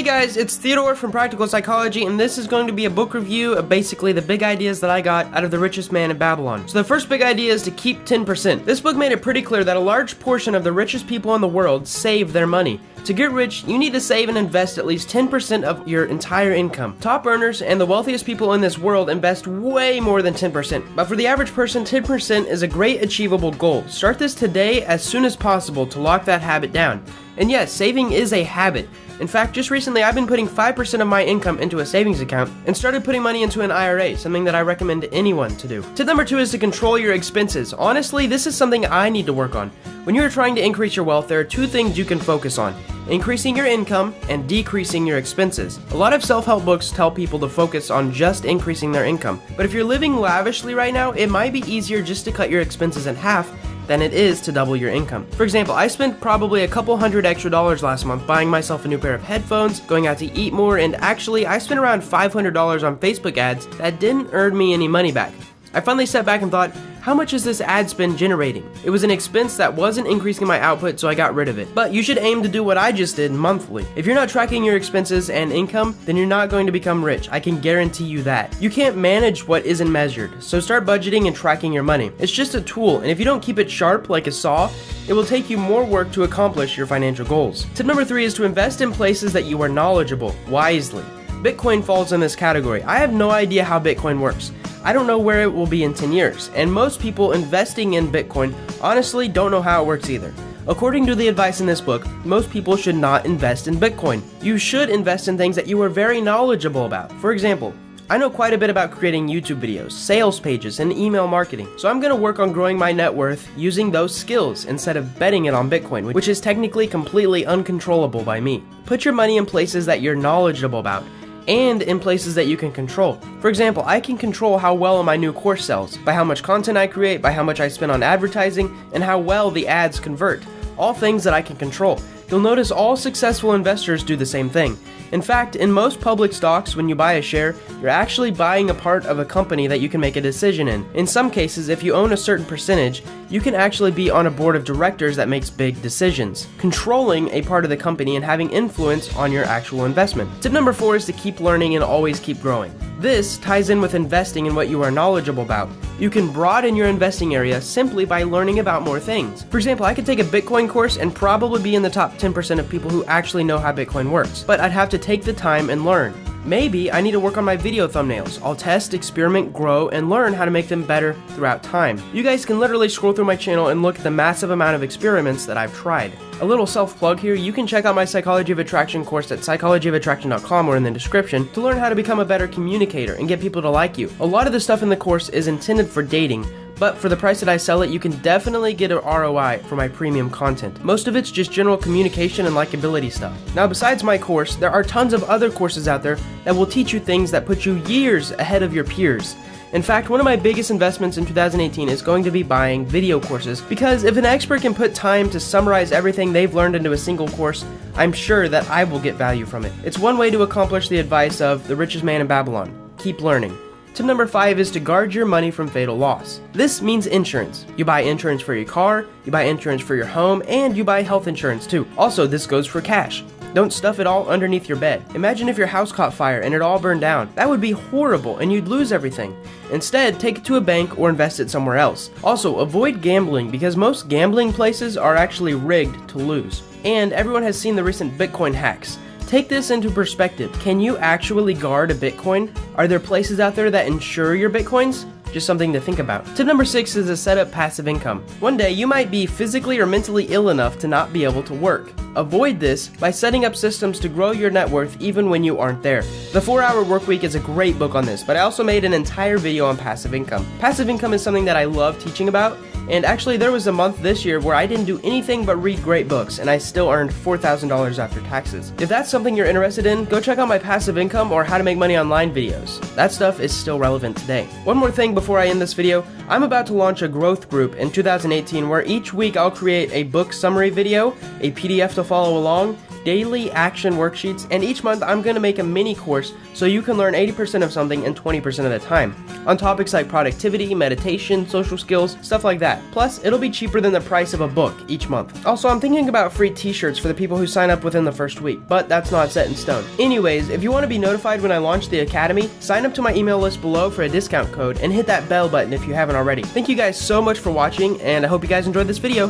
Hey guys, it's Theodore from Practical Psychology, and this is going to be a book review of basically the big ideas that I got out of The Richest Man in Babylon. So the first big idea is to keep 10%. This book made it pretty clear that a large portion of the richest people in the world save their money. To get rich, you need to save and invest at least 10% of your entire income. Top earners and the wealthiest people in this world invest way more than 10%, but for the average person, 10% is a great achievable goal. Start this today as soon as possible to lock that habit down. And yes, saving is a habit. In fact, just recently I've been putting 5% of my income into a savings account and started putting money into an IRA, something that I recommend anyone to do. Tip number 2 is to control your expenses. Honestly, this is something I need to work on. When you are trying to increase your wealth, there are two things you can focus on: increasing your income and decreasing your expenses. A lot of self-help books tell people to focus on just increasing their income, but if you're living lavishly right now, it might be easier just to cut your expenses in half than it is to double your income. For example, I spent probably a couple $100 extra last month buying myself a new pair of headphones, going out to eat more, and actually I spent around $500 on Facebook ads that didn't earn me any money back. I finally sat back and thought, how much is this ad spend generating? It was an expense that wasn't increasing my output, so I got rid of it. But you should aim to do what I just did monthly. If you're not tracking your expenses and income, then you're not going to become rich. I can guarantee you that. You can't manage what isn't measured, so start budgeting and tracking your money. It's just a tool, and if you don't keep it sharp like a saw, it will take you more work to accomplish your financial goals. Tip number 3 is to invest in places that you are knowledgeable, wisely. Bitcoin falls in this category. I have no idea how Bitcoin works. I don't know where it will be in 10 years, and most people investing in Bitcoin honestly don't know how it works either. According to the advice in this book, most people should not invest in Bitcoin. You should invest in things that you are very knowledgeable about. For example, I know quite a bit about creating YouTube videos, sales pages, and email marketing, so I'm going to work on growing my net worth using those skills instead of betting it on Bitcoin, which is technically completely uncontrollable by me. Put your money in places that you're knowledgeable about, and in places that you can control. For example, I can control how well my new course sells, by how much content I create, by how much I spend on advertising, and how well the ads convert. All things that I can control. You'll notice all successful investors do the same thing. In fact, in most public stocks, when you buy a share, you're actually buying a part of a company that you can make a decision in. In some cases, if you own a certain percentage, you can actually be on a board of directors that makes big decisions, controlling a part of the company and having influence on your actual investment. Tip number 4 is to keep learning and always keep growing. This ties in with investing in what you are knowledgeable about. You can broaden your investing area simply by learning about more things. For example, I could take a Bitcoin course and probably be in the top 10% of people who actually know how Bitcoin works, but I'd have to take the time and learn. Maybe I need to work on my video thumbnails. I'll test, experiment, grow, and learn how to make them better throughout time. You guys can literally scroll through my channel and look at the massive amount of experiments that I've tried. A little self-plug here, you can check out my Psychology of Attraction course at psychologyofattraction.com or in the description to learn how to become a better communicator and get people to like you. A lot of the stuff in the course is intended for dating, but for the price that I sell it, you can definitely get an ROI for my premium content. Most of it's just general communication and likability stuff. Now, besides my course, there are tons of other courses out there that will teach you things that put you years ahead of your peers. In fact, one of my biggest investments in 2018 is going to be buying video courses, because if an expert can put time to summarize everything they've learned into a single course, I'm sure that I will get value from it. It's one way to accomplish the advice of the richest man in Babylon: keep learning. Tip number 5 is to guard your money from fatal loss. This means insurance. You buy insurance for your car, you buy insurance for your home, and you buy health insurance too. Also, this goes for cash. Don't stuff it all underneath your bed. Imagine if your house caught fire and it all burned down. That would be horrible and you'd lose everything. Instead, take it to a bank or invest it somewhere else. Also, avoid gambling, because most gambling places are actually rigged to lose. And everyone has seen the recent Bitcoin hacks. Take this into perspective. Can you actually guard a Bitcoin? Are there places out there that insure your Bitcoins? Just something to think about. Tip number 6 is to set up passive income. One day, you might be physically or mentally ill enough to not be able to work. Avoid this by setting up systems to grow your net worth even when you aren't there. The 4-Hour Workweek is a great book on this, but I also made an entire video on passive income. Passive income is something that I love teaching about, and actually there was a month this year where I didn't do anything but read great books, and I still earned $4,000 after taxes. If that's something you're interested in, go check out my passive income or how to make money online videos. That stuff is still relevant today. One more thing before I end this video, I'm about to launch a growth group in 2018 where each week I'll create a book summary video, a PDF to follow along, daily action worksheets, and each month I'm going to make a mini course so you can learn 80% of something in 20% of the time, on topics like productivity, meditation, social skills, stuff like that. Plus, it'll be cheaper than the price of a book each month. Also, I'm thinking about free t-shirts for the people who sign up within the first week, but that's not set in stone. Anyways, if you want to be notified when I launch the Academy, sign up to my email list below for a discount code and hit that bell button if you haven't already. Thank you guys so much for watching, and I hope you guys enjoyed this video.